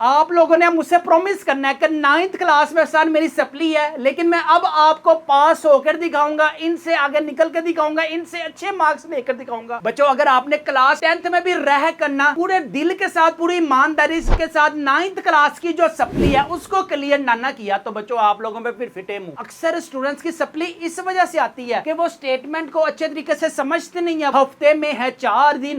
आप लोगों ने मुझसे प्रॉमिस करना है कि 9th क्लास में सर मेरी सप्ली है, लेकिन मैं अब आपको पास होकर दिखाऊंगा, इनसे आगे निकल कर दिखाऊंगा, इनसे अच्छे मार्क्स लेकर दिखाऊंगा। बच्चों अगर आपने क्लास 10th में भी रह करना पूरे दिल के साथ पूरी ईमानदारी के साथ 9th क्लास की जो सप्ली है उसको क्लियर ना किया तो बच्चों आप लोगों में फिर फिटे मुंह। अक्सर स्टूडेंट्स की सप्ली इस वजह से आती है कि वो स्टेटमेंट को अच्छे तरीके से समझते नहीं है। हफ्ते में है 4 दिन,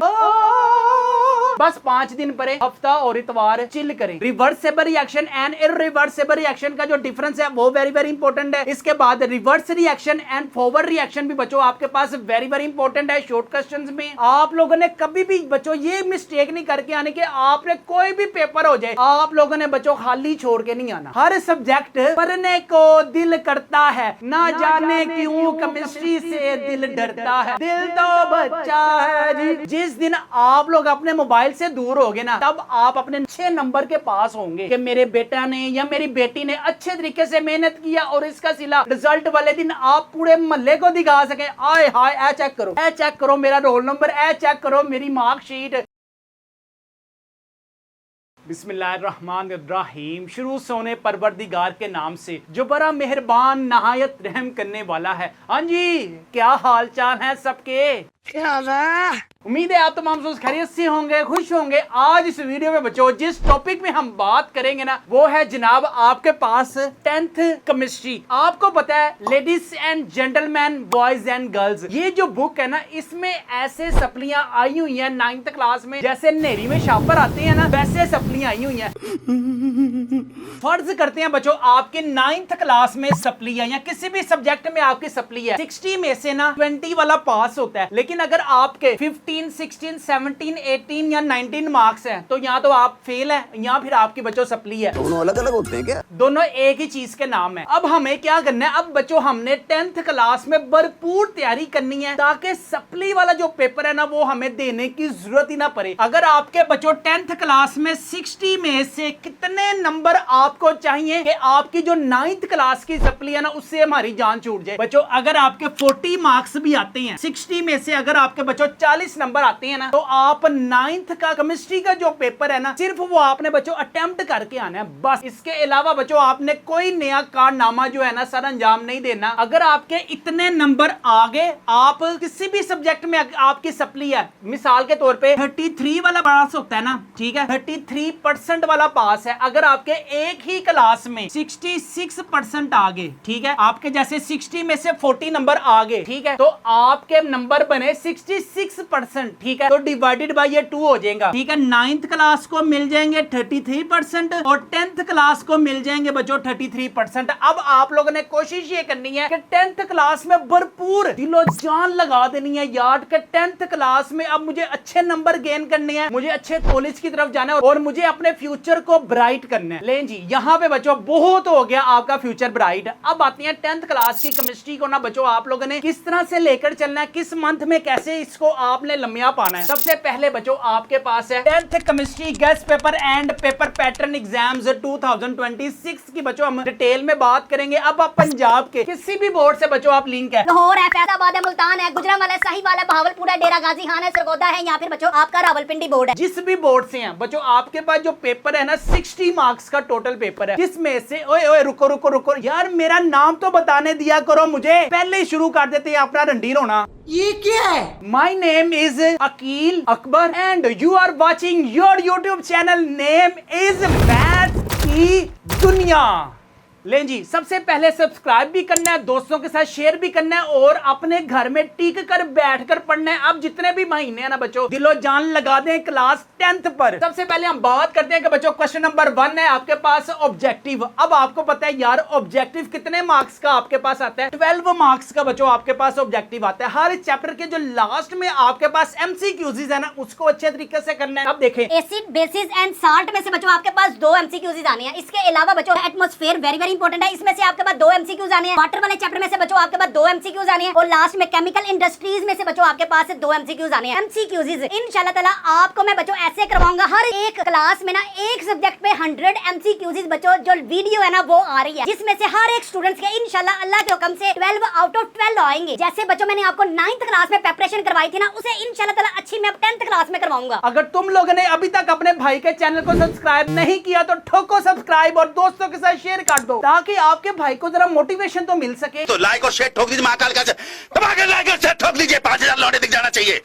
बस 5 दिन परे, हफ्ता और इतवार चिल करें। रिवर्सेबल रिएक्शन एंड इररिवर्सेबल रिएक्शन का जो डिफरेंस है वो वेरी वेरी इंपॉर्टेंट है। इसके बाद reverse reaction and forward reaction भी बच्चों आपके पास वेरी वेरी इंपॉर्टेंट है। शॉर्ट क्वेश्चंस में आप लोगों ने कभी भी बच्चों ये मिस्टेक नहीं करके आने के आपने कोई भी पेपर हो जाए आप लोगों ने बच्चों खाली छोड़ के नहीं आना। हर सब्जेक्ट पढ़ने को दिल करता है, ना जाने क्यों केमिस्ट्री से दिल डरता है, दिल तो बच्चा है जी। जिस दिन आप लोग अपने मोबाइल से दूर होगे ना तब आप अपने अच्छे नंबर के पास होंगे कि मेरे बेटा ने या मेरी बेटी ने अच्छे तरीके से मेहनत किया और इसका सिला रिजल्ट वाले दिन आप पूरे मोहल्ले को दिखा सके। आए हाय ए चेक करो मेरा रोल नंबर, ए चेक करो मेरी मार्कशीट। बिस्मिल्लाहिर्रहमानिर्रहीम। शुरू सोने परवरदिगार के नाम से जो बड़ा मेहरबान नहायत रहम करने वाला है। हाँ जी, क्या हाल चाल है सबके? उम्मीद है आप तमाम दोस्त खैरियत से होंगे, खुश होंगे। आज इस वीडियो में बच्चों जिस टॉपिक में हम बात करेंगे ना वो है जनाब आपके पास 10th केमिस्ट्री। आपको पता है ladies and gentleman, boys and girls, ये जो बुक है ना इसमें ऐसे सप्लियां आई हुई हैं 9th क्लास में जैसे नेरी में शापर आते हैं ना वैसे सप्लियां आई हुई हैं। फर्ज करते हैं बच्चों आपके 9th क्लास में सप्ली है या किसी भी सब्जेक्ट में आपकी सप्ली है, 60 में से ना 20 वाला पास होता है। लेकिन अगर आपके 15, 16, 17, 18 या 19 मार्क्स हैं तो यहाँ तो आप फेल हैं या फिर आपकी बच्चों सप्ली है। दोनों अलग अलग होते हैं क्या? दोनों एक ही चीज के नाम है। अब हमें क्या करना है, अब बच्चों हमने 10th क्लास में भरपूर तैयारी करनी है ताकि सप्ली वाला जो पेपर है ना वो हमें देने की जरूरत ही ना पड़े। अगर आपके बच्चों 10th क्लास में 60 में से कितने नंबर आपको चाहिए कि आपकी जो 9th क्लास की सप्ली है ना उससे हमारी जान छूट जाए? बच्चों अगर आपके 40 मार्क्स भी आते हैं, 60 में से अगर आपके बच्चों 40 नंबर आते हैं ना तो आप 9th का केमिस्ट्री का जो पेपर है ना सिर्फ वो आपने बच्चों अटेम्प्ट करके आना है बस। इसके अलावा बच्चों आपने कोई नया कारनामा जो है ना सर अंजाम नहीं देना। अगर आपके इतने नंबर आ गए, आप किसी भी सब्जेक्ट में आपकी सप्ली है, मिसाल के तौर पे 33 वाला पास होता है ना, ठीक है 33% वाला पास है। अगर आपके एक ही क्लास में 66% आ गए, ठीक है आपके जैसे 60 में से 40 नंबर आ गए, ठीक है तो आपके नंबर बने 66%, ठीक है तो डिवाइडेड बाय ये 2 हो जाएगा, ठीक है। 9th क्लास को मिल जाएंगे 33% और 10th क्लास को मिल जाएंगे बच्चों 33%। अब आप लोगों ने कोशिश ये करनी है कि 10th क्लास में भरपूर दिलो जान लगा देनी है यार कि 10th क्लास में अब मुझे अच्छे नंबर गेन करने हैं, मुझे अच्छे कॉलेज की तरफ जाना है और मुझे अपने फ्यूचर को ब्राइट करना है। लें जी यहाँ पे बच्चों बहुत हो गया आपका फ्यूचर ब्राइट। अब आती है 10th क्लास की केमिस्ट्री को ना बच्चों आप लोगों ने किस तरह से लेकर चलना है, किस मंथ में कैसे इसको आपने लम्बिया पाना है। सबसे पहले बच्चों आपके पास है 10th chemistry guest paper and paper pattern exams 2026 की बच्चों हम डिटेल में बात करेंगे। अब आप पंजाब के किसी भी बोर्ड से बच्चों आप लिंक है, लाहौर है, फैजाबाद है, मुल्तान है, गुजरांवाला है, साहिवाल है, बहावलपुर है, डेरा गाजी खान है, सरगोदा है या फिर बच्चों आपका रावलपिंडी बोर्ड है। जिस भी बोर्ड से हैं बच्चों आपके पास जो पेपर है ना 60 मार्क्स का टोटल पेपर है, जिसमें से ओए ओए रुको रुको रुको यार मेरा नाम तो बताने दिया करो मुझे, पहले ही शुरू कर देते हैं अपना रंडीर होना। ये क्या है? My name is Akeel Akbar and you are watching your YouTube channel name is math की दुनिया। लें जी सबसे पहले सब्सक्राइब भी करना है, दोस्तों के साथ शेयर भी करना है और अपने घर में टिक कर बैठ कर पढ़ना है। अब जितने भी महीने हैं ना बच्चों दिलो जान लगा दें क्लास 10th पर। सबसे पहले हम बात करते हैं कि बच्चों क्वेश्चन नंबर 1 है आपके पास ऑब्जेक्टिव। अब आपको पता है यार ऑब्जेक्टिव कितने मार्क्स का आपके पास आता है, 12 मार्क्स का बच्चों आपके पास ऑब्जेक्टिव आता है। हर चैप्टर के जो लास्ट में आपके पास MCQs है ना उसको अच्छे तरीके से करना है। अब देखें एसिड, बेसिस एंड साल्ट में से बच्चों आपके पास 2 MCQs आने हैं। इसके अलावा बच्चों एटमॉस्फेयर वेरी वेरी इंपॉर्टेंट है। इसमें से आपके पास 2 एमसीक्यूज आने हैं। वाटर वाले चैप्टर में से बच्चों आपके पास 2 एमसीक्यूज आने हैं और लास्ट में केमिकल इंडस्ट्रीज में से बच्चों आपके पास 2 एमसीक्यूज आने हैं। एमसीक्यूज इंशाल्लाह ताला आपको मैं बच्चों ऐसे करवाऊंगा, हर एक क्लास में ना एक सब्जेक्ट पे 100 एमसीक्यूज बच्चों जो वीडियो है ना वो आ रही है, जिसमें से हर एक स्टूडेंट्स के इंशाल्लाह अल्लाह के हुक्म से 12 आउट ऑफ 12 आएंगे। जैसे बच्चों मैंने आपको 9th क्लास में प्रिपरेशन करवाई थी ना, उसे इंशाल्लाह ताला अच्छी मैं 10th क्लास में करवाऊंगा। अगर तुम लोगों ने अभी तक अपने भाई के चैनल को सब्सक्राइब नहीं किया तो ठोको सब्सक्राइब और दोस्तों के साथ शेयर कर दो, ताकि आपके भाई को जरा मोटिवेशन तो मिल सके। तो लाइक और शेयर ठोक दीजिए, महाकाल का दबा के लाइक और शेयर ठोक दीजिए, 5000 लौटे दिख जाना चाहिए।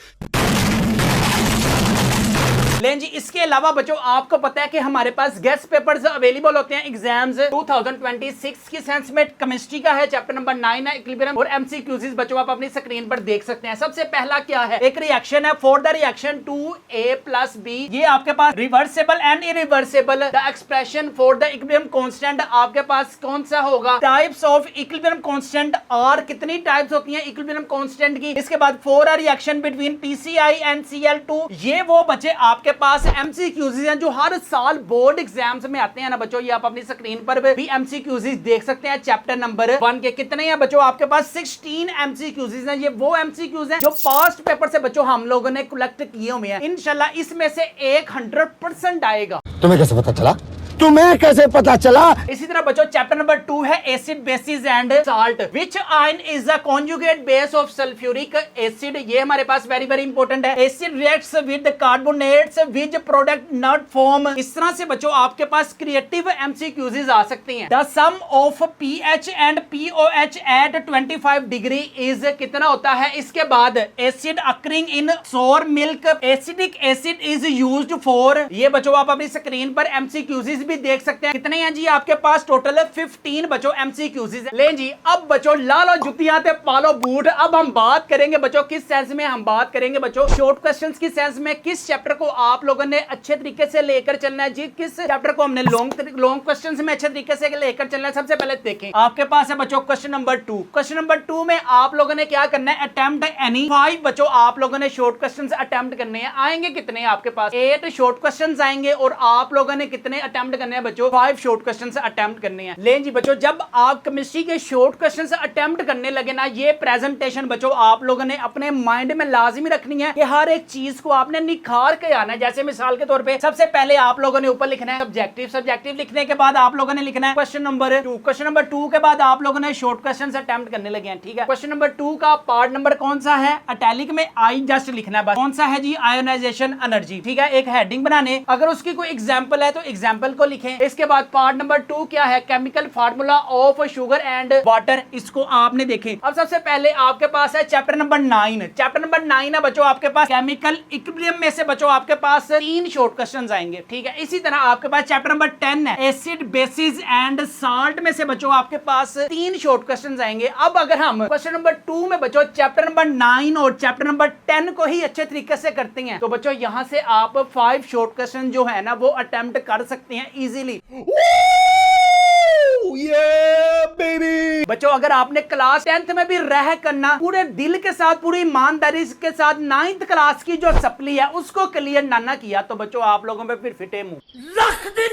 लेकिन जी इसके अलावा बच्चों आपको पता है कि हमारे पास गेस्ट पेपर्स अवेलेबल होते हैं एग्जाम्स 2026 की साइंस में केमिस्ट्री का है, चैप्टर नंबर 9 है इक्विलिब्रियम, और एमसीक्यूज बच्चों आप अपनी स्क्रीन पर देख सकते हैं। सबसे पहला क्या है, एक रिएक्शन है फॉर द रिएक्शन 2A+B, ये आपके पास reversible and irreversible. The expression for the equilibrium constant आपके पास कौन सा होगा। Types of equilibrium constant are, कितनी टाइप्स होती हैं इक्विलिब्रियम कांस्टेंट की। इसके बाद for a reaction between PCI and Cl2, ये वो बच्चे आपके पास एमसीक्यूज हैं जो हर साल बोर्ड एग्जाम्स में आते हैं ना बच्चों। ये आप अपनी स्क्रीन पर भी एमसीक्यूज देख सकते हैं। चैप्टर नंबर 1 के कितने हैं बच्चों आपके पास 16 एमसीक्यूज हैं। ये वो एमसीक्यूज हैं जो पास्ट पेपर से बच्चों हम लोगों ने कलेक्ट किए हुए हैं। इंशाल्लाह इसमें से 100% आएगा। तुम्हें कैसे पता चला? तुम्हें कैसे पता चला? इसी तरह बच्चों चैप्टर नंबर 2 है acid basis and salt, which ion is the conjugate base of sulphuric acid. ये हमारे पास वेरी वेरी इंपॉर्टेंट है। Acid reacts with carbonates which product not form. इस तरह से बच्चों आपके पास क्रिएटिव एमसीक्यूज आ सकती हैं। The sum of pH and pOH at 25 degree is कितना होता है। इसके बाद acid occurring in sour milk, acidic acid is used for. ये बच्चों आप अपनी स्क्रीन पर एमसीक्यूज भी देख सकते हैं। कितने हैं जी आपके पास टोटल 15 बच्चों एमसीक्यूज ले जी। अब बच्चों ला लो जुतियां ते पालो बूट। अब हम बात करेंगे बच्चों किस सेंस में, हम बात करेंगे बच्चों शॉर्ट क्वेश्चंस की सेंस में। किस चैप्टर को आप लोगों ने अच्छे तरीके से लेकर चलना है जी, किस चैप्टर को हमने लॉन्ग क्वेश्चंस में अच्छे तरीके से लेकर चलना है। सबसे पहले देखें आपके पास है बच्चों क्वेश्चन नंबर 2। क्वेश्चन नंबर 2 में आप लोगों ने क्या करना है, अटेम्प्ट एनी 5 बच्चों आप लोगों ने शॉर्ट क्वेश्चंस अटेम्प्ट करने हैं। आएंगे कितने आपके पास 8 शॉर्ट क्वेश्चंस आएंगे और आप लोगों ने कितने अटेम्प्ट करने हैं बच्चों 5 शॉर्ट क्वेश्चंस अटेम्प्ट करने हैं। लें जी बच्चों जब आप केमिस्ट्री के शॉर्ट क्वेश्चंस अटेम्प्ट करने लगे ना, ये प्रेजेंटेशन बच्चों आप लोगों ने अपने माइंड में लाजमी रखनी है कि हर एक चीज को आपने निखार के आना है। जैसे मिसाल के तौर पे सबसे पहले आप लोगों ने ऊपर लिखना है सब्जेक्टिव, सब्जेक्टिव लिखने के बाद आप लोगों ने लिखना है क्वेश्चन नंबर 2, क्वेश्चन नंबर 2 के बाद आप लोगों ने शॉर्ट क्वेश्चंस अटेम्प्ट करने लगे हैं। ठीक है, क्वेश्चन नंबर 2 का पार्ट नंबर कौन सा है, इटैलिक में आई जस्ट लिखना है बस। कौन सा है जी, आयोनाइजेशन एनर्जी। ठीक है, एक हेडिंग बनाने, अगर उसकी कोई एग्जांपल है तो एग्जांपल को लिखें। इसके बाद पार्ट नंबर 2 क्या है, chemical formula of sugar and water, इसको आपने देखें। अब सबसे पहले आपके पास है चैप्टर नंबर 9। चैप्टर नंबर 9 है बच्चों आपके पास केमिकल इक्विलिब्रियम में से बच्चों आपके पास 3 शॉर्ट क्वेश्चंस आएंगे। ठीक है, इसी तरह आपके पास चैप्टर नंबर 10 है एसिड बेसिस एंड साल्ट में से बच्चों आपके पास 3 शॉर्ट क्वेश्चंस आएंगे। अब अगर हम क्वेश्चन नंबर 2 में बच्चों चैप्टर नंबर 9 और चैप्टर नंबर 10 को ही अच्छे तरीके से करते हैं तो बच्चों यहां से आप 5 शॉर्ट क्वेश्चन जो है ना वो अटेम्प्ट कर सकते हैं इजीली। बच्चों अगर आपने क्लास 10th में भी रह करना पूरे दिल के साथ पूरी ईमानदारी के साथ 9th क्लास की जो सप्ली है उसको क्लियर ना किया तो बच्चों आप लोगों पे फिर फिटे मुंह रख दी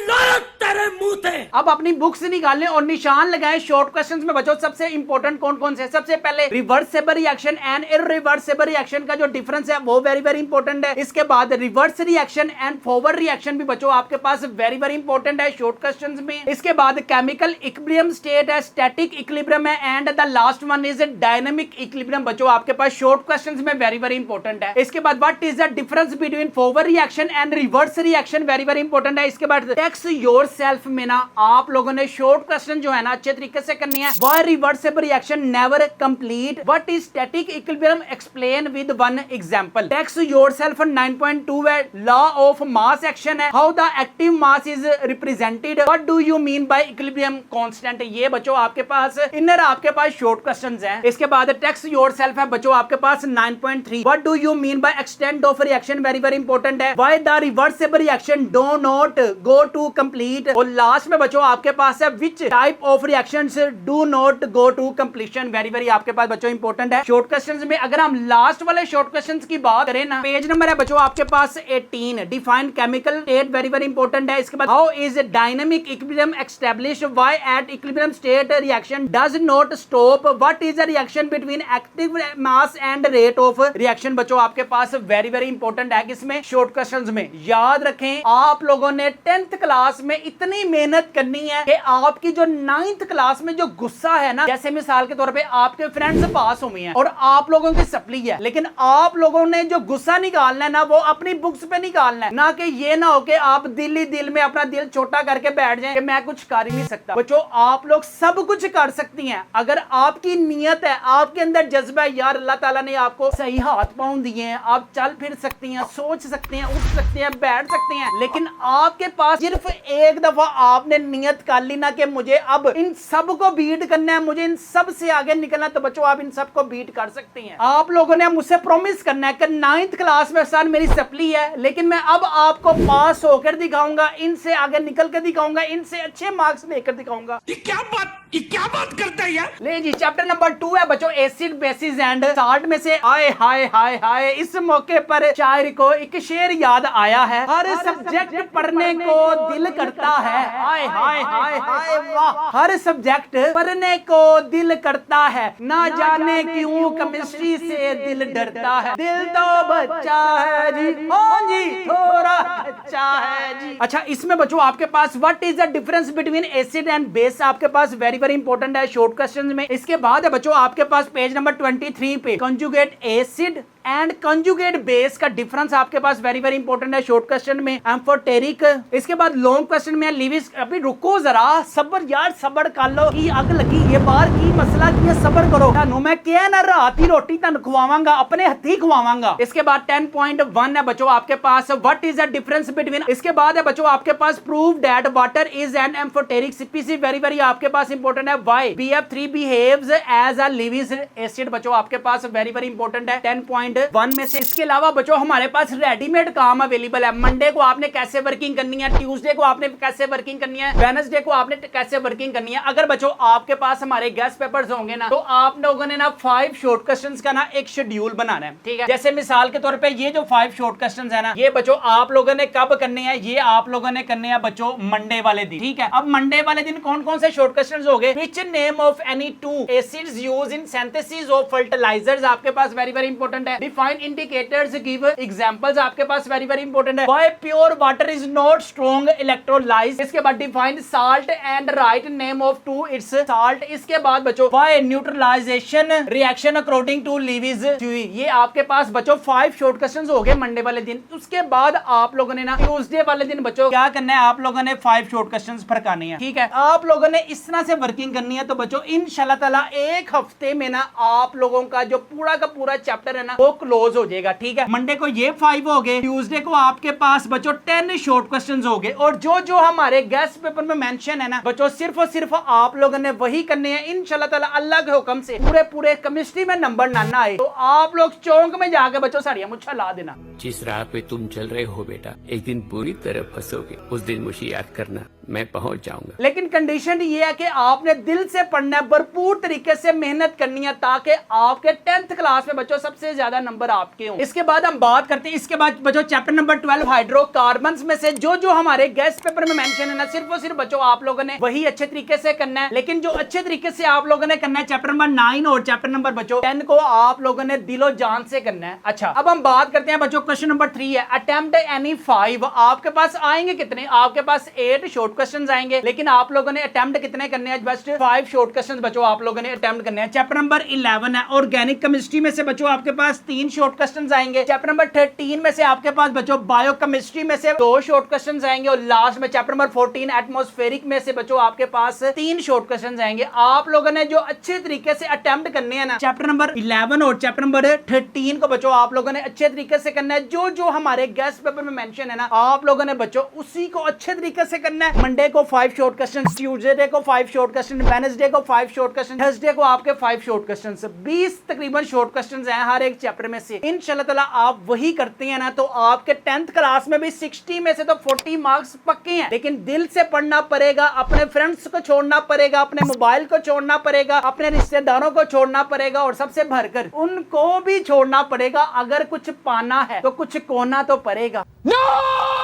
तेरे मुंह थे। अब अपनी बुक्स निकालें और निशान लगाएं शॉर्ट क्वेश्चंस में बच्चों सबसे इंपॉर्टेंट कौन कौन से। सबसे पहले रिवर्सेबल रिएक्शन एंड इररिवर्सेबल रिएक्शन का जो डिफरेंस है वो वेरी वेरी इंपॉर्टेंट है। इसके बाद reverse reaction and forward reaction भी बच्चों आपके पास वेरी वेरी इंपॉर्टेंट है शॉर्ट क्वेश्चंस में। इसके बाद केमिकल इक्विलिब्रियम स्टेट है, स्टैटिक इक्विलिब्रियम है and the last one is dynamic equilibrium बच्चों आपके पास शॉर्ट क्वेश्चंस में वेरी वेरी इंपॉर्टेंट है। इसके बाद what is the difference between forward reaction and reverse reaction very very important है। इसके बाद टेक्स्ट योरसेल्फ में ना आप लोगों ने शॉर्ट क्वेश्चन जो है ना अच्छे तरीके से करनी है। Why reversible reaction never complete, what is static equilibrium explain with one example. Text yourself 9.2 है, लॉ ऑफ मास एक्शन है, how the active mass is represented, what do you mean bye equilibrium constant. ये बच्चों आपके पास inner आपके पास short questions हैं। इसके बाद text yourself है बच्चों आपके पास 9.3, what do you mean by extent of reaction very very important है, why the reversible reaction do not go to complete. और लास्ट में बच्चों आपके पास है which type of reactions do not go to completion. Very very आपके पास बच्चों इंपॉर्टेंट है शॉर्ट क्वेश्चंस में। अगर हम लास्ट वाले शॉर्ट क्वेश्चंस की बात करें ना, पेज नंबर है बच्चों आपके पास 18, define chemical state, very very important है। इसके बाद how is dynamic equilibrium established, why at equilibrium state reaction does not stop, what is the reaction between active mass and rate of reaction. बच्चों आपके पास very very important है किसमें, short questions में। याद रखें आप लोगों ने 10th क्लास में इतनी मेहनत करनी है कि आपकी जो 9th क्लास में जो गुस्सा है ना, जैसे मिसाल के तौर पे आपके फ्रेंड्स पास हुए हैं और आप लोगों की सप्ली है, लेकिन आप लोगों ने जो गुस्सा निकालना है ना वो अपनी बुक्स पे निकालना है, ना कि ये ना हो कि आप दिल ही दिल में अपना दिल छोटा करके बैठ जाएं कि मैं कुछ कर ही नहीं सकता। बच्चों आप लोग सब कुछ कर सकती हैं अगर आपकी नीयत है, आपके अंदर जज्बा है। यार अल्लाह ताला ने आपको सही हाथ पांव दिए हैं, आप चल फिर सकती हैं, सोच सकती हैं, उठ सकती हैं, बैठ सकती हैं, लेकिन आपके पास सिर्फ एक दफा आपने नियत कर ली ना कि मुझे अब इन सब को बीट करना है, मुझे इन सब से आगे निकलना, तो बच्चों आप इन सब को बीट कर सकती हैं। आप लोगों ने मुझसे प्रॉमिस करना है कि 9th क्लास में सर मेरी सप्ली है, लेकिन मैं अब आपको पास होकर दिखाऊंगा, इनसे आगे निकल कर दिखाऊंगा, इनसे अच्छे मार्क्स लेकर दिखाऊंगा। ये क्या बात करता है यार। ले जी चैप्टर नंबर 2 है बच्चों एसिड बेसिस एंड साल्ट में से आए हाय हाय हाय। इस मौके पर शायर को एक शेर याद आया है, हर सब्जेक्ट पढ़ने को दिल करता है, हाय हाय हाय हाय वाह। हर सब्जेक्ट पढ़ने को दिल करता है, ना जाने क्यों केमिस्ट्री से दिल डरता है। दिल तो बच्चा है जी, हाँ जी थोड़ा अच्छा है जी। अच्छा इसमें बच्चों आपके पास what is the difference between acid and base आपके पास वेरी वेरी इंपॉर्टेंट है शॉर्ट क्वेश्चन में। इसके बाद है बच्चों आपके पास पेज नंबर 23 पे conjugate acid and conjugate base का डिफरेंस आपके पास वेरी वेरी इंपॉर्टेंट है शॉर्ट क्वेश्चन में। एम्फोटेरिक, इसके बाद लॉन्ग क्वेश्चन में लिविस। अभी रुको जरा, सबर यार, सबर कर लो की अग लगी ये बार की मसला की है, सबर करो। तानू मैं क्या ना रात ही रोटी तानू खवावांगा, अपने हथी खवावांगा। इसके बाद 10.1 है बच्चों आपके पास what is the difference between. इसके बाद है बच्चों आपके पास prove that water is an amphoteric species, very very आपके पास इंपॉर्टेंट है। Why BF3 behaves as a Lewis acid, बच्चों आपके पास वेरी वेरी इंपॉर्टेंट है 10.1 में से। इसके अलावा बच्चों हमारे पास रेडीमेड काम अवेलेबल है। मंडे को आपने कैसे वर्किंग करनी है, ट्यूसडे को आपने कैसे वर्किंग करनी है, वेडनेसडे को आपने कैसे वर्किंग करनी है। अगर बच्चों आपके पास हमारे गेस्ट पेपर्स होंगे ना, तो आप लोगों ने ना 5 शॉर्ट क्वेश्चंस का ना एक शेड्यूल बनाना है, ठीक है। जैसे मिसाल के तौर पे ये जो 5 शॉर्ट क्वेश्चंस है ना, ये बच्चों आप लोगों ने कब करने हैं, ये आप लोगों ने करने हैं बच्चों मंडे वाले दिन, ठीक है। अब मंडे वाले दिन कौन कौन से शॉर्ट क्वेश्चंस हो गए, which name of any 2 acids used in synthesis of fertilisers आपके पास वेरी वेरी इंपॉर्टेंट है। डिफाइन इंडिकेटर्स, गिव एग्जांपल्स आपके पास वेरी वेरी इंपॉर्टेंट है। Why pure water is not strong electrolyse. इसके बाद define salt and write name of 2 its salt. इसके बाद बच्चों why neutralisation reaction according to Lewis theory. ये आपके पास बच्चों 5 शॉर्ट क्वेश्चंस हो गए मंडे वाले दिन। उसके बाद आप लोगों ने ना ट्यूसडे वाले दिन बच्चों क्या करना है, आप लोगों ने 5 शॉर्ट क्वेश्चंस फरकाने हैं, ठीक है। आप लोगों ने इस तरह से वर्किंग करनी है, तो बच्चों इंशाल्लाह ताला एक हफ्ते में ना आप लोगों का जो पूरा का पूरा चैप्टर है ना वो क्लोज हो जाएगा, ठीक है। मंडे को ये 5 हो गए, ट्यूसडे को आपके पास बच्चों 10 शॉर्ट क्वेश्चंस हो गए, और जो जो हमारे गेस्ट पेपर में मेंशन है ना बच्चों सिर्फ और सिर्फ आप लोगों ने वही करने हैं इंशाल्लाह ताला। अल्लाह के हुक्म से पूरे पूरे केमिस्ट्री में नंबर ना आए तो आप लोग चौंक में जाके बच्चों साड़ियां मुझे ला देना। जिस राह पे तुम चल रहे हो बेटा, एक दिन पूरी तरह फंसोगे, उस दिन मुझे याद करना, मैं पहुंच जाऊंगा। लेकिन कंडीशन ये है कि आपने दिल से पढ़ना है, भरपूर तरीके से मेहनत करनी है, ताकि आपके 10th क्लास में बच्चों सबसे ज्यादा नंबर आपके हों। इसके बाद हम बात करते हैं, इसके बाद बच्चों चैप्टर नंबर 12 हाइड्रोकार्बन्स में से जो जो हमारे गेस्ट पेपर में मेंशन है ना सिर्फ और सिर्फ बच्चों आप लोगों ने वही अच्छे तरीके से करना है। लेकिन जो अच्छे तरीके से आप लोगों ने करना है चैप्टर नंबर 9 और चैप्टर नंबर बच्चों 10 को आप लोगों ने दिलो जान से करना है। अच्छा अब हम बात करते हैं बच्चों क्वेश्चन नंबर 3 है अटेम्प्ट एनी 5। आपके पास आएंगे कितने, आपके पास 8 शॉर्ट क्वेश्चंस आएंगे, लेकिन आप लोगों ने अटेम्प्ट कितने करने हैं, जस्ट 5 शॉर्ट क्वेश्चंस बच्चों आप लोगों ने अटेम्प्ट करने हैं। चैप्टर नंबर 11 है ऑर्गेनिक केमिस्ट्री में से बच्चों आपके पास 3 शॉर्ट क्वेश्चंस आएंगे। चैप्टर नंबर 13 में से आपके पास बच्चों बायोकेमिस्ट्री में से 2 शॉर्ट क्वेश्चंस आएंगे, और लास्ट में चैप्टर नंबर 14 एटमॉस्फेरिक में से बच्चों आपके पास 3 शॉर्ट क्वेश्चंस आएंगे। आप लोगों ने जो अच्छे तरीके से अटेम्प्ट करने हैं ना चैप्टर नंबर 11 और चैप्टर नंबर 13 को बच्चों आप लोगों ने अच्छे तरीके से करना है। जो जो हमारे गेस्ट पेपर में मेंशन है ना आप लोगों ने बच्चों उसी को अच्छे तरीके से करना है। मंडे को 5 शॉर्ट क्वेश्चन, ट्यूसडे को 5 शॉर्ट क्वेश्चन, वेडनेसडे को 5 शॉर्ट क्वेश्चन, थर्सडे को आपके 5 शॉर्ट क्वेश्चन, 20 तकरीबन शॉर्ट क्वेश्चन हैं हर एक चैप्टर चैप्टर में से इंशाल्लाह ताला आप वही करते हैं ना, तो आपके 10th क्लास में भी 60 में से तो 40 मार्क्स पक्के हैं। लेकिन दिल से पढ़ना पड़ेगा, अपने फ्रेंड्स को छोड़ना पड़ेगा, अपने मोबाइल को छोड़ना पड़ेगा, अपने रिश्तेदारों को छोड़ना पड़ेगा और सबसे भरकर उनको भी छोड़ना पड़ेगा। अगर कुछ पाना है तो कुछ खोना तो पड़ेगा।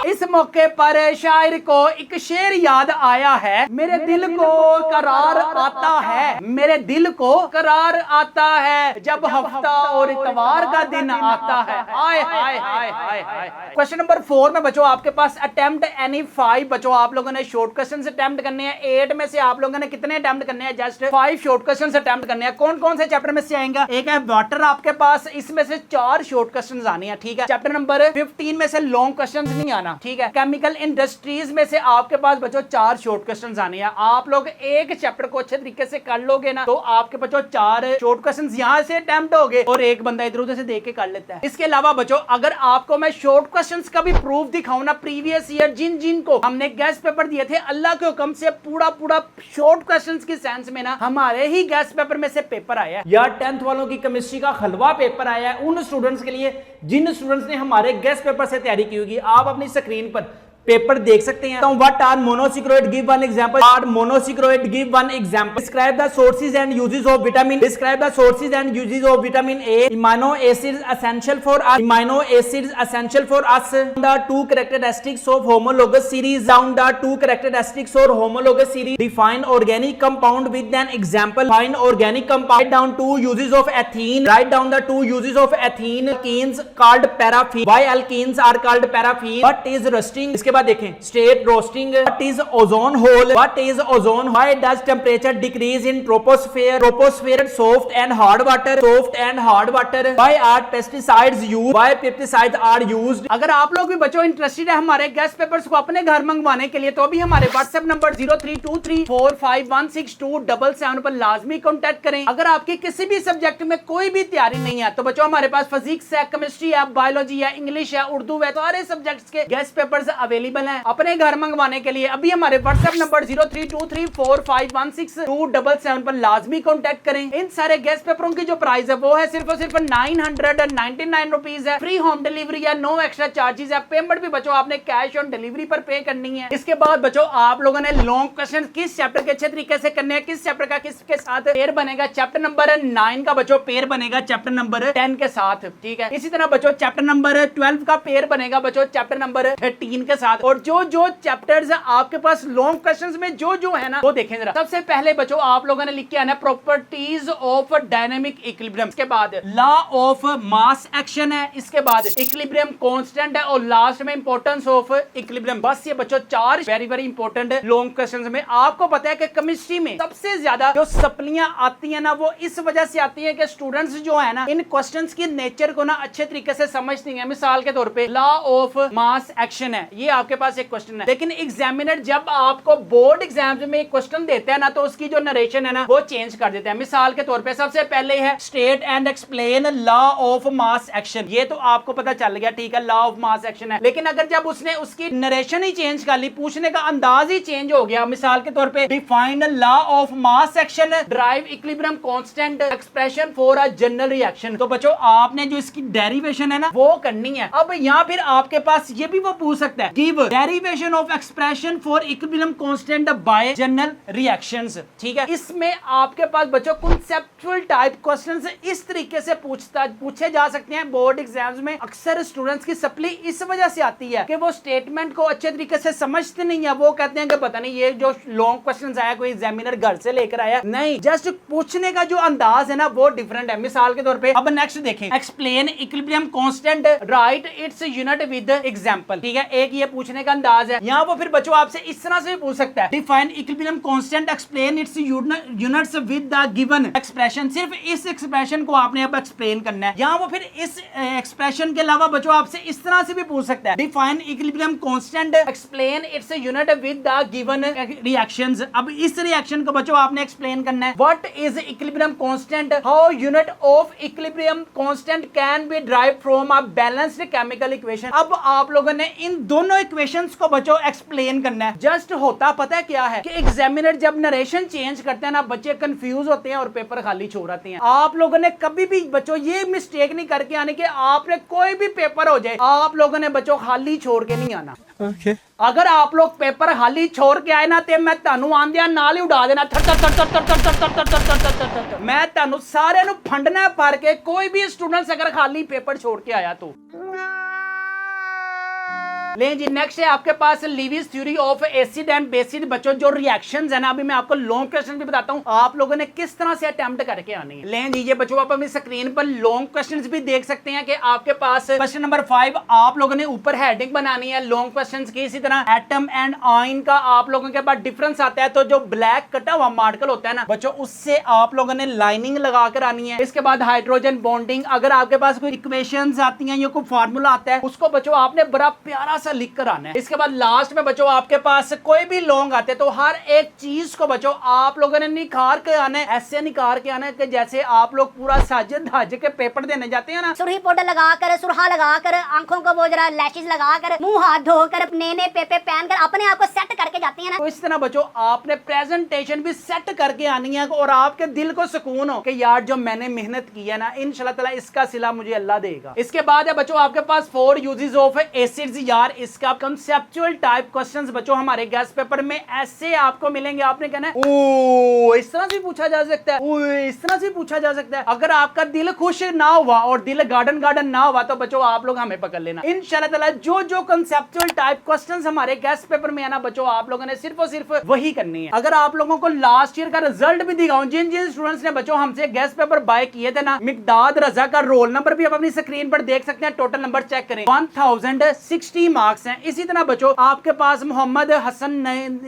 इस मौके पर शायर को एक शेर याद आया है, मेरे दिल को करार आता है, मेरे दिल को करार आता है जब हफ्ता और इतवार का दिन आता है। हाय हाय हाय हाय हाय। क्वेश्चन नंबर 4 में बच्चों आपके पास अटेम्प्ट एनी 5 बच्चों आप लोगों ने शॉर्ट क्वेश्चन अटेम्प्ट करने हैं। 8 में से आप लोगों ने कितने अटेम्प्ट करने हैं? जस्ट 5 शॉर्ट क्वेश्चन अटेम्प्ट करने हैं। कौन कौन से चैप्टर में से आएंगे? एक है वाटर आपके पास, इसमें से 4 शॉर्ट क्वेश्चन आने हैं, ठीक है। चैप्टर नंबर 15 में से लॉन्ग क्वेश्चन नहीं आना, ठीक है। केमिकल इंडस्ट्रीज में से आपके पास बच्चों 4 शॉर्ट क्वेश्चन आने हैं। आप लोग एक चैप्टर को अच्छे तरीके से कर लोगे ना, तो आपके बच्चों 4 शॉर्ट क्वेश्चन यहां से अटेम्प्ट हो गए और एक बंदा इधर उधर से देख के कर लेता है। इसके अलावा बच्चों अगर आपको मैं शॉर्ट क्वेश्चंस का भी प्रूफ दिखाऊं ना, प्रीवियस ईयर जिन को हमने गेस्ट पेपर दिए थे, अल्लाह के हुक्म से पूरा शॉर्ट क्वेश्चंस की सेंस में ना हमारे ही गेस्ट पेपर में से पेपर आया है। यार 10th वालों की केमिस्ट्री का हलवा पेपर आया है उन स्टूडेंट्स के लिए जिन स्टूडेंट्स ने हमारे गेस्ट पेपर से तैयारी की होगी। आप अपनी स्क्रीन पर पेपर देख सकते हैं। What are monosaccharide? Give one example. Are monosaccharide? Give one example. Describe the sources and uses of vitamin. Describe the sources and uses of vitamin A. Amino acids essential for us. Amino acids essential for us. The 2 characteristics of homologous series. Down the 2 characteristics of homologous series. Define organic compound with an example. Define organic compound. Write down 2 uses of ethene. Write down the 2 uses of ethene. Alkenes called paraffin. Why alkenes are called paraffin? What is rusting? इसके देखें state rusting. What is ozone hole? What is ozone? Why does temperature decrease in troposphere? Troposphere soft and hard water. Soft and hard water. Why are pesticides used? Why pesticides are used? अगर आप लोग भी बच्चों interested है हमारे guest papers को अपने घर मंगवाने के लिए, तो भी हमारे व्हाट्सएप नंबर 0323451677 पर लाजमी कांटेक्ट करें। अगर आपकी किसी भी सब्जेक्ट में कोई भी तैयारी नहीं है, तो बच्चों हमारे पास फिजिक्स है, केमिस्ट्री है, बायोलॉजी है, इंग्लिश है, उर्दू है, सारे सब्जेक्ट्स के गेस्ट पेपर्स अवेलेबल हैं अपने घर मंगवाने के लिए। अभी हमारे व्हाट्सएप नंबर 0323451677 पर लाजमी कांटेक्ट करें। इन सारे गेस्ट पेपरों की जो प्राइस है वो है सिर्फ और सिर्फ 999 रुपीज है। फ्री होम डिलीवरी है, नो एक्स्ट्रा चार्जेस है। पेमेंट भी बच्चों आपने कैश ऑन डिलीवरी पर पे करनी है। इसके बाद बच्चों आप लोगों ने लॉन्ग क्वेश्चन किस चैप्टर के अच्छे तरीके से करने हैं, किस चैप्टर का किसके साथ पेयर बनेगा। चैप्टर नंबर 9 का बच्चों पेयर बनेगा चैप्टर नंबर 10 के साथ, ठीक है। इसी तरह बच्चों चैप्टर नंबर 12 का पेयर बनेगा बच्चों चैप्टर नंबर 13 के साथ। और जो चैप्टर्स आपके पास लॉन्ग क्वेश्चंस में जो है ना, वो देखें जरा। सबसे पहले बच्चों आप लोगों ने लिख के आना प्रॉपर्टीज ऑफ डायनेमिक इक्विलिब्रियम। इसके बाद लॉ ऑफ मास एक्शन है, इसके बाद इक्विलिब्रियम कांस्टेंट है और लास्ट में इंपॉर्टेंस ऑफ इक्विलिब्रियम। बस ये बच्चों 4 वेरी इंपॉर्टेंट लॉन्ग क्वेश्चंस में। आपको पता है कि केमिस्ट्री में सबसे ज्यादा जो सप्लियां आती है ना, वो इस वजह से आती है कि स्टूडेंट्स जो है ना इन क्वेश्चंस की नेचर को ना अच्छे तरीके से समझती है। मिसाल के तौर पे लॉ ऑफ मास एक्शन है, ये आपके पास एक क्वेश्चन है, लेकिन एग्जामिनर जब आपको बोर्ड एग्जाम्स में एक क्वेश्चन देते हैं ना, तो उसकी जो नरेशन है ना वो चेंज कर देते हैं। मिसाल के तौर पे सबसे पहले है state and explain law of mass action. ये तो आपको पता चल गया, ठीक है, लॉ ऑफ मास एक्शन है। लेकिन अगर जब उसने उसकी नरेशन ही चेंज कर ली, पूछने का अंदाज ही चेंज हो गया, मिसाल के तौर पे define law of mass action, drive equilibrium constant, expression for a general reaction, तो बच्चों आपने जो इसकी डेरिवेशन है ना वो करनी है। अब यहाँ फिर आपके पास ये भी वो पूछ सकता है, give derivation of expression for equilibrium constant bye general reactions, ठीक है। इसमें आपके पास बच्चों कॉन्सेप्चुअल टाइप क्वेश्चंस इस तरीके से पूछे जा सकते हैं बोर्ड एग्जाम्स में। अक्सर स्टूडेंट्स की सप्ली इस वजह से आती है कि वो स्टेटमेंट को अच्छे तरीके से समझते नहीं है। वो कहते हैं कि पता नहीं ये जो लॉन्ग क्वेश्चंस आया कोई एग्जामिनर घर से लेकर आया, नहीं, जस्ट पूछने का जो अंदाज है ना वो डिफरेंट है। मिसाल के तौर पे अब नेक्स्ट देखें, explain equilibrium constant, right its unit with example, ठीक है। एक ये पूछने का अंदाज है। यहाँ वो फिर बच्चों आपसे इस तरह से भी पूछ सकता है, define equilibrium constant, explain it's units with the given expression. सिर्फ इस एक्सप्रेशन को आपने अब एक्सप्लेन करना है। यहाँ वो फिर इस एक्सप्रेशन के अलावा बच्चों आपसे इस तरह से भी पूछ सकता है, define equilibrium constant, explain its unit with the given reactions. अब इस रिएक्शन को बच्चों आपने एक्सप्लेन करना है। What is equilibrium constant, how unit of equilibrium constant can be drive from a balanced chemical equation. अब आप लोगों ने इन दोनों इक्वेशंस को बच्चों एक्सप्लेन करना है। जस्ट होता पता है क्या है कि एग्जामिनर जब नरेशन चेंज करते हैं ना, बच्चे कंफ्यूज होते हैं और पेपर खाली छोड़ आते हैं। आप लोगों ने कभी भी बच्चों ये मिस्टेक नहीं करके आने के आपने कोई भी पेपर हो जाए, आप लोगों ने बच्चों खाली छोड़ के नहीं आना। अगर आप लोग पेपर खाली छोड़ के आए ना तो मैं तानू आंदिया नाल ही उड़ा देना, मैं तानू सारे नु फंडना भर के। कोई भी स्टूडेंट्स अगर खाली पेपर छोड़ के आया तो ले जी। नेक्स्ट है आपके पास Lewis theory of acid and bases. बच्चों जो रिएक्शंस है ना, अभी मैं आपको लॉन्ग क्वेश्चन भी बताता हूं, आप लोगों ने किस तरह से अटेम्प्ट करके आनी है। ले जी ये बच्चों आप अपनी स्क्रीन पर लॉन्ग क्वेश्चंस भी देख सकते हैं कि आपके पास क्वेश्चन नंबर 5 आप लोगों ने ऊपर हेडिंग बनानी है लॉन्ग क्वेश्चंस की। इसी तरह एटम एंड आयन का आप लोगों के पास डिफरेंस आता है, तो जो ब्लैक कटा हुआ मार्कल होता है ना बच्चों, उससे आप लोगों ने लाइनिंग लगाकर आनी है। इसके बाद हाइड्रोजन बॉन्डिंग, अगर आपके पास कोई इक्वेशंस आती हैं या कोई फार्मूला आता है, उसको बच्चों आपने बड़ा प्यारा सा लिख कर आना है। इसके बाद लास्ट में बच्चों आपके पास कोई भी लॉन्ग आते हैं तो हर एक चीज को बच्चों आप लोगों ने निखार के आना है, ऐसे निखार के आना है कि जैसे आप लोग पूरा साज धाज के पेपर देने जाते हैं ना। सुरही पाउडर लगाकर, सुरहा लगाकर, आंखों को वो जरा लैशेस लगाकर, मुंह हाथ धोकर, नए पेपे पहनकर अपने आप को सेट करके जाती है ना, तो इस तरह बच्चों आपने प्रेजेंटेशन भी सेट करके आनी है और आपके दिल को सुकून हो कि यार जो मैंने मेहनत की है ना, इंशाल्लाह ताला इसका सिला मुझे अल्लाह देगा। इसके बाद है बच्चों आपके पास 4 यूजेस ऑफ एसिड्स। यार इसका कंसेप्चुअल टाइप क्वेश्चंस बच्चों हमारे गेस्ट पेपर में ऐसे आपको मिलेंगे, आपने कहना है ओ इस तरह से पूछा जा सकता है, ओ इस तरह से पूछा जा सकता है। अगर आपका दिल खुश ना हुआ और दिल गार्डन गार्डन ना हुआ तो बच्चों आप लोग हमें पकड़ लेना इंशाल्लाह ताला। जो जो कंसेप्चुअल टाइप क्वेश्चंस हमारे गेस्ट पेपर में है ना बच्चों, आप लोगों ने सिर्फ और सिर्फ वही करनी है। अगर आप लोगों को लास्ट ईयर का रिजल्ट भी दिखाऊं, जिन जिन स्टूडेंट्स ने बच्चों हमसे गेस्ट पेपर बाय किए थे ना, मिकदाद रजा का रोल नंबर भी आप अपनी स्क्रीन पर देख सकते हैं। टोटल नंबर चेक करें, 1060 मार्क्स हैं। इसी तरह बच्चों आपके पास मोहम्मद हसन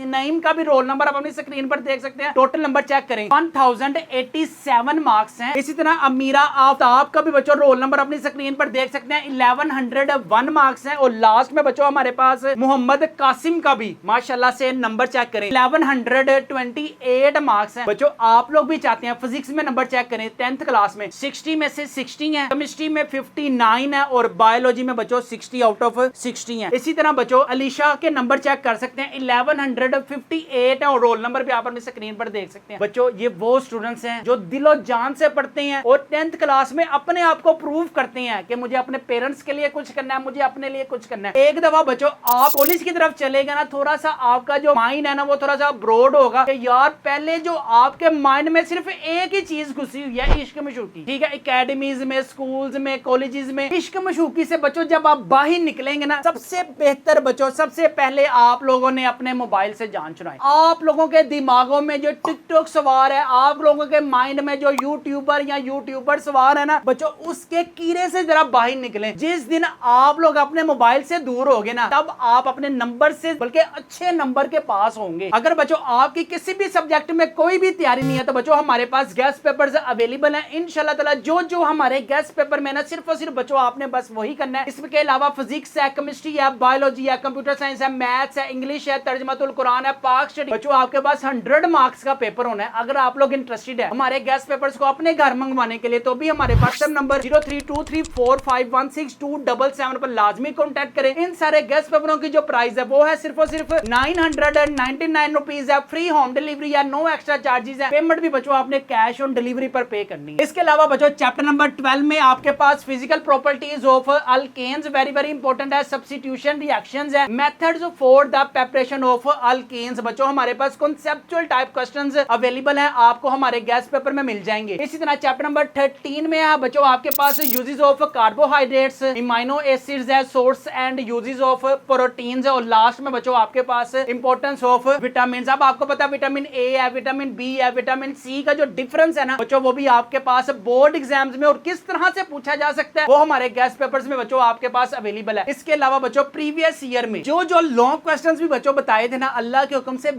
नईम का भी रोल नंबर आप अपनी स्क्रीन पर देख सकते हैं। टोटल नंबर चेक करें, 1087 मार्क्स हैं। इसी तरह अमीरा आफ्ताब का भी बच्चों रोल नंबर अपनी स्क्रीन पर देख सकते हैं, 1101 मार्क्स हैं। और लास्ट में बच्चों हमारे पास मोहम्मद कासिम का भी माशाल्लाह से नंबर चेक करें, 1128 मार्क्स हैं। बच्चों आप लोग भी चाहते हैं फिजिक्स में नंबर चेक करें, 10th क्लास में 60 में से 60 है, केमिस्ट्री में 59 है और बायोलॉजी में बच्चों 60 आउट ऑफ 60 है। इसी तरह बच्चों अलीशा के नंबर चेक कर सकते हैं, 1158 है और रोल नंबर भी आप अपनी स्क्रीन पर देख सकते हैं। बच्चों ये वो स्टूडेंट्स हैं जो दिलो जान से पढ़ते हैं और 10th क्लास में अपने आप को प्रूव करते हैं कि मुझे अपने पेरेंट्स के लिए कुछ करना है, मुझे अपने लिए कुछ करना है। एक दफा बच्चों आप कॉलेज की तरफ चलेगा ना, थोड़ा सा आपका जो माइंड है ना वो थोड़ा सा ब्रॉड होगा कि यार पहले जो आपके माइंड में सिर्फ एक ही चीज घुसी हुई है, इश्क मशूकी। ठीक है, एकेडमीज में, स्कूल्स में, कॉलेजेस में इश्क मशूकी से बच्चों जब आप बाहर निकलेंगे ना, सबसे बेहतर बच्चों सबसे पहले आप लोगों ने अपने मोबाइल से जान छुड़ाई। आप लोगों के दिमागों में जो टिकटॉक सवार है, आप लोगों के माइंड में जो यूट्यूबर या यूट्यूबर सवार है ना बच्चों, उसके कीड़े से जरा बाहर निकलें। जिस दिन आप लोग अपने मोबाइल से दूर होगे ना, तब आप अपने नंबर से बल्कि अच्छे नंबर के पास होंगे। अगर बच्चों आपकी किसी भी सब्जेक्ट में कोई भी तैयारी नहीं है तो बच्चों हमारे पास गेस्ट पेपर्स अवेलेबल हैं इंशाल्लाह ताला। जो जो हमारे गेस्ट पेपर में ना सिर्फ और सिर्फ बच्चों आपने बस वही करना है। इसके अलावा फिजिक्स है, केमिस्ट्री है, बायोलॉजी है, कंप्यूटर साइंस है, मैथ्स है, इंग्लिश है, तर्जुमातुल कुरान है, पाक स्टडी। बच्चों आपके पास 100 मार्क्स का पेपर होना है। अगर आप लोग इंटरेस्टेड है हमारे गेस्ट पेपर्स को अपने घर मंगवाने के लिए तो भी हमारे व्हाट्सएप नंबर 0323451677 पर लाजमी कॉन्टैक्ट करें। इन सारे गेस्ट पेपरों की जो प्राइस है वो है सिर्फ और सिर्फ 999 रुपीज है। फ्री होम डिलीवरी है, नो एक्स्ट्रा चार्जेस है। पेमेंट भी बच्चों आपने कैश ऑन डिलीवरी पर पे करनी है। इसके अलावा बच्चों चैप्टर नंबर 12 में आपके पास physical properties of alkanes very very important है, सब्स्टिट्यूशन रिएक्शंस है, methods for the preparation of alkanes. बच्चों हमारे पास कॉन्सेप्चुअल टाइप क्वेश्चंस अवेलेबल हैं, आपको हमारे गेस्ट पेपर में मिल जाएंगे। इसी तरह चैप्टर नंबर 13 में है बच्चों आपके पास uses of carbohydrates, amino acids है, source and uses of proteins है और लास्ट में बच्चों आपके पास इंपॉर्टेंस ऑफ विटामिन। अब आपको पता है विटामिन ए है, विटामिन बी है, विटामिन सी का जो डिफरेंस है ना बच्चों वो भी आपके पास बोर्ड एग्जाम्स में और किस तरह से पूछा जा सकता है वो हमारे गेस्ट पेपर्स में बच्चों आपके पास अवेलेबल है। इसके अलावा बच्चों प्रीवियस ईयर में जो जो लॉन्ग क्वेश्चंस भी बच्चों बताए थे ना, अल्लाह के हुक्म से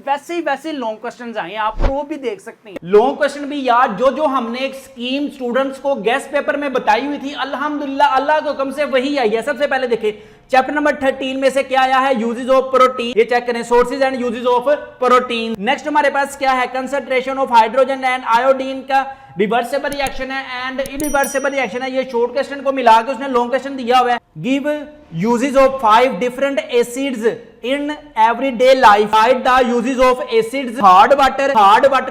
वैसे लॉन्ग क्वेश्चंस आए हैं, आप प्रूफ भी देख सकते हैं। लॉन्ग क्वेश्चन भी यार जो जो हमने एक स्कीम स्टूडेंट्स को गेस्ट पेपर में बताई हुई थी, अल्हम्दुलिल्लाह अल्लाह के हुक्म से वही आई है। सबसे पहले देखें चैप्टर नंबर 13 में से क्या आया है? Uses of protein. ये चेक करें, sources and uses of protein. Next हमारे पास क्या है? Concentration of hydrogen and iodine का रिवर्सेबल रिएक्शन है एंड इरिवर्सेबल रिएक्शन है। ये शॉर्ट क्वेश्चन को मिला के उसने लॉन्ग क्वेश्चन दिया हुआ है। Give uses of 5 different acids in everyday life. Right the uses of acids. Hard water.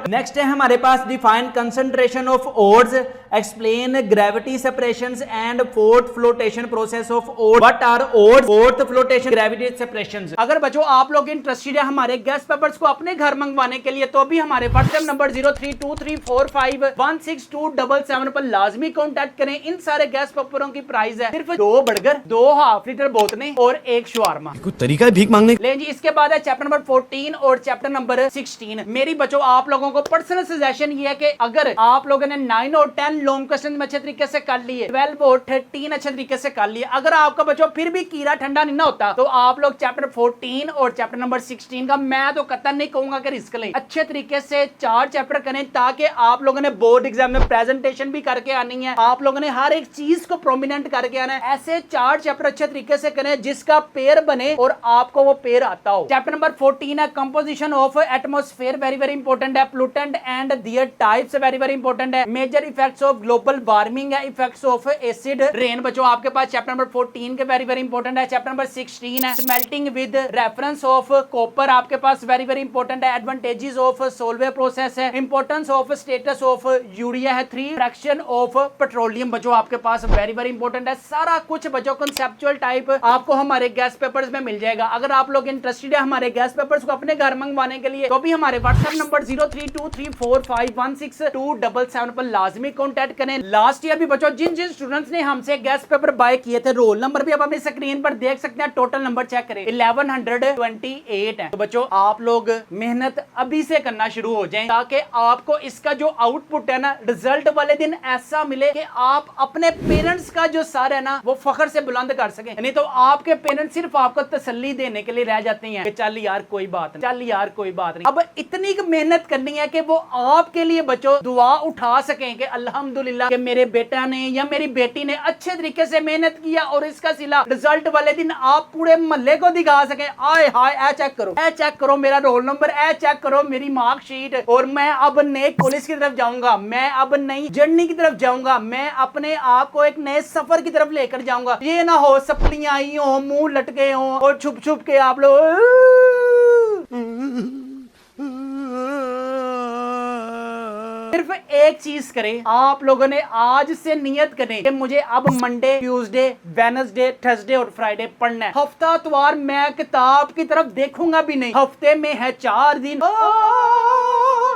Next है हमारे पास define concentration of ores, explain gravity separations and froth flotation process of ore. What are ores? Froth flotation, gravity separations. अगर बच्चों आप लोग interested है हमारे guest papers को अपने घर मंगवाने के लिए तो भी हमारे व्हाट्सएप नंबर 0323451627 पर लाजमी कांटेक्ट करें। इन सारे गेस्ट पेपरों की प्राइस है सिर्फ 2 बर्गर, 2 हाफ लीटर बोतलें और 1 शवारमा। कुछ तरीका है भीख मांगने। ले जी, इसके बाद है चैप्टर नंबर 14 और चैप्टर नंबर 16। मेरी बच्चों आप लोगों को पर्सनल सजेशन ये है कि अगर आप लोगों ने 9 और 10 लॉन्ग क्वेश्चन में अच्छे तरीके से कर लिए, 12 और 13 अच्छे तरीके से कर लिए, अगर आपका बच्चों फिर भी कीड़ा ठंडा नहीं ना होता तो आप लोग चैप्टर 14 और चैप्टर नंबर 16 का मैं तो कतई नहीं कहूंगा कि रिस्क लें। अच्छे तरीके से 4 चैप्टर करें ताकि आप लोगों ने बोर्ड एग्जाम में प्रेजेंटेशन भी करके आनी है, आप लोगों ने हर एक चीज को प्रोमिनेंट करके आना है। ऐसे 4 चैप्टर अच्छे तरीके से करें जिसका पेयर बने और आपको वो पेयर आता हो। चैप्टर नंबर 14 है composition of atmosphere, very very important है। Pollutant and their types, very very important है। Major effects of global warming है, इफेक्ट्स ऑफ एसिड रेन। बच्चों आपके पास चैप्टर नंबर 14 के वेरी वेरी इंपॉर्टेंट है। चैप्टर नंबर 16 है smelting with reference of copper, आपके पास वेरी वेरी इंपॉर्टेंट है। एडवांटेजेस ऑफ सोलवे प्रोसेस है। Importance of status of urea है। 3 फ्रैक्शन ऑफ पेट्रोलियम बच्चों आपके पास वेरी वेरी इंपॉर्टेंट है। सारा कुछ बच्चों कंसेप्चुअल टाइप आपको हमारे गेस्ट पेपर्स में मिल जाएगा। अगर आप लोग इंटरेस्टेड है हमारे गेस्ट पेपर्स को अपने घर मंगवाने के लिए तो भी हमारे व्हाट्सएप नंबर 0323451627 पर लाजमी कांटेक्ट करें। लास्ट ईयर भी बच्चों जिन जिन स्टूडेंट्स ने हमसे गेस्ट पेपर बाय किए थे, रोल नंबर भी आप अपनी स्क्रीन पर देख सकते हैं, टोटल नंबर चेक करें 1128 है। तो बच्चों आप लोग मेहनत अभी से करना शुरू हो जाएं ताकि आपको इसका जो आउटपुट है ना, रिजल्ट वाले दिन ऐसा मिले कि आप अपने पेरेंट्स का जो सर है ना वो फखर से बुलंद कर सकें। नहीं तो आपके पेरेंट्स सिर्फ आपको तसल्ली देने के लिए रह जाते हैं कि चल यार कोई बात नहीं, चल यार कोई बात नहीं। अब इतनी मेहनत करनी है कि वो आपके लिए बच्चों दुआ उठा सकें कि अल्हम्दुलिल्लाह कि मेरे बेटा ने या मेरी बेटी ने अच्छे तरीके से मेहनत किया और इसका सिला रिजल्ट वाले दिन आप पूरे मोहल्ले को दिखा सकें। आए हाय ए चेक करो मेरा रोल नंबर, ए चेक करो मेरी मार्कशीट, और मैं अब नए कॉलेज की तरफ जाऊंगा, मैं अब नई जर्नी की तरफ जाऊंगा, मैं अपने आप को एक नए सफर की तरफ लेकर जाऊंगा। ये ना हो सप्लियां आई हो, मुंह लटके हो और छुप छुप के आप लोग सिर्फ एक चीज करें, आप लोगों ने आज से नियत करें कि मुझे अब मंडे, ट्यूसडे, वेडनेसडे, थर्सडे और फ्राइडे पढ़ना है। हफ्ता त्वार मैं किताब की तरफ देखूंगा भी नहीं। हफ्ते में है 4 दिन,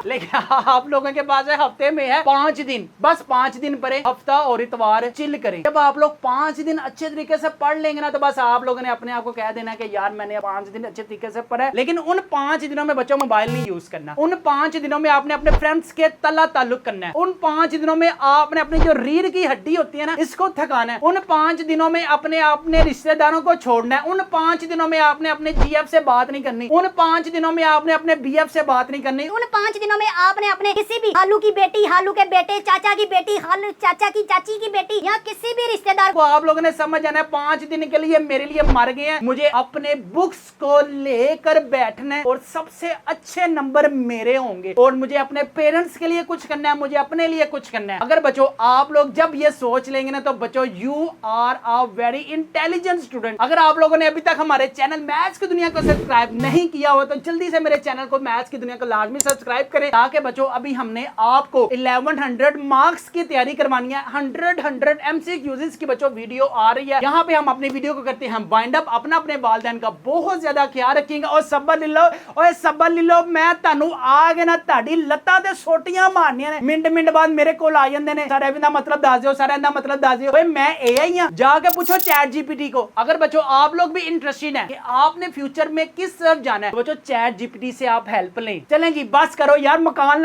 लेकिन आप लोगों के पास है हफ्ते में है 5 दिन। बस 5 दिन पढ़े, हफ्ता और इतवार चिल करें। जब आप लोग 5 दिन अच्छे तरीके से पढ़ लेंगे ना तो बस आप लोगों ने अपने आप को कह देना कि यार मैंने 5 दिन अच्छे तरीके से पढ़ा है। लेकिन उन 5 दिनों में बच्चों मोबाइल नहीं यूज करना। उन 5 दिनों में आपने अपने फ्रेंड्स के तला ताल्लुक करना है। उन 5 दिनों में आपने अपनी जो रीढ़ की हड्डी होती है ना इसको थकाना है। उन 5 दिनों में अपने रिश्तेदारों को छोड़ना है। उन 5 दिनों में आपने अपने जीएफ से बात नहीं करनी। उन 5 दिनों में आपने अपने बीएफ से बात नहीं करनी। उन 5 दिनों में आपने अपने किसी भी हालू की बेटी, हालू के बेटे, चाचा की बेटी, हालू चाचा की चाची की बेटी या किसी भी रिश्तेदार को आप लोगों ने समझ आना है 5 दिन के लिए मेरे लिए मर गए हैं। मुझे अपने बुक्स को लेकर बैठना है और सबसे अच्छे नंबर मेरे होंगे और मुझे अपने पेरेंट्स के लिए कुछ करना है, मुझे अपने लिए कुछ करना है। अगर बच्चों आप लोग जब ये सोच लेंगे ना तो बच्चों you are a very intelligent student. अगर आप लोगों ने अभी तक हमारे चैनल मैथ्स की दुनिया को सब्सक्राइब नहीं किया हो तो जल्दी से मेरे चैनल को मैथ्स की दुनिया को लाजमी सब्सक्राइब करें ताकि बच्चों अभी हमने आपको 1100 मार्क्स की तैयारी करवानी है। 100 MCQs की बच्चों वीडियो आ रही है। यहाँ पे हम अपनी वीडियो को करते हैं वाइंड अप। अपना अपने वालिदैन का बहुत ज्यादा ख्याल रखिएगा और सब्र ले लो, और सब्र ले लो। मैं तानू आगे ना ताड़ी लत्ता ते सोटियां मारनियां ने। मिंट बाद मेरे कोल आ जांदे ने, सारे दा मतलब दस दियो, सारे दा मतलब दस दियो। भाई मैं AI हां, जाके पूछो चैट जीपीटी को। अगर बच्चों आप लोग भी इंटरेस्टेड हैं कि आपने फ्यूचर में किस तरफ जाना है तो बच्चों चैट जीपीटी से आप हेल्प लें। चलें जी बस करो यार, मकान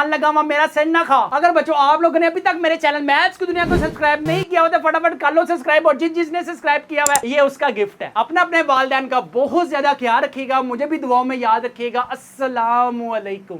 लगावा मेरा सिर ना खा। अगर बच्चों आप लोगों ने अभी तक मेरे चैनल मैथ्स की दुनिया को सब्सक्राइब नहीं किया हो तो फटाफट कर लो सब्सक्राइब, और जिसने सब्सक्राइब किया हुआ है ये उसका गिफ्ट है। अपने वालिदैन का बहुत ज्यादा ख्याल रखिएगा, मुझे भी दुआओं में याद रखिएगा। अस्सलामु अलैकुम।